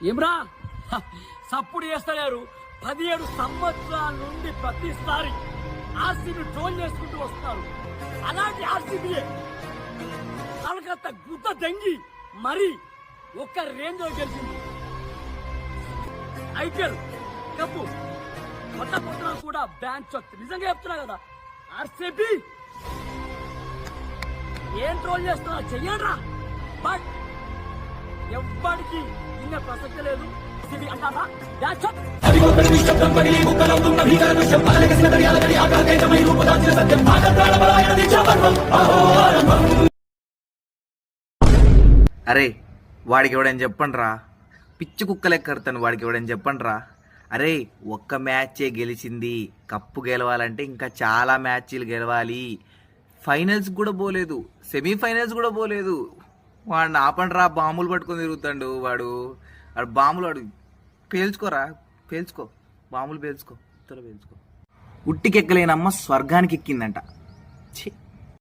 ఏమ్రా సప్పుడు చేస్తలేరు. 17 సంవత్సరాల నుండి ప్రతిసారి ఆర్సీబీ ట్రోల్ చేసుకుంటూ వస్తున్నారు. అలాంటి ఆర్సీబీయే కలకత్తా గుత్త దెంగి మరి ఒక్క రేంజ్ లో గెలిచింది. ఐపీఎల్ కప్పు కొత్త కొత్త కూడా బ్యాన్ చొక్కి నిజంగా చెప్తున్నా కదా. ఆర్సీబీ ఏం ట్రోల్ చేస్తున్నా చెయ్యడ్రా, బట్ ఎవ్వడికి ఇంకా ప్రసక్తి లేదు. ఆర్సీబీ అంటారా బ్యాన్ చొక్. అరే వాడికి ఎవడని చెప్పండిరా, పిచ్చి కుక్కలెక్కడతాను. వాడికి ఎవడని చెప్పండిరా. అరే ఒక్క మ్యాచే గెలిచింది, కప్పు గెలవాలంటే ఇంకా చాలా మ్యాచ్లు గెలవాలి. ఫైనల్స్ కూడా పోలేదు, సెమీఫైనల్స్ కూడా పోలేదు. వాడిని ఆపండిరా, బాంబులు పట్టుకొని తిరుగుతాడు వాడు. బాంబులు వాడు పేల్చుకోరా, పేల్చుకో, బాంబులు పేల్చుకో, త్వర పేల్చుకో. ఉట్టికెక్కలేనమ్మ స్వర్గానికి ఎక్కిందంట. ఛీ.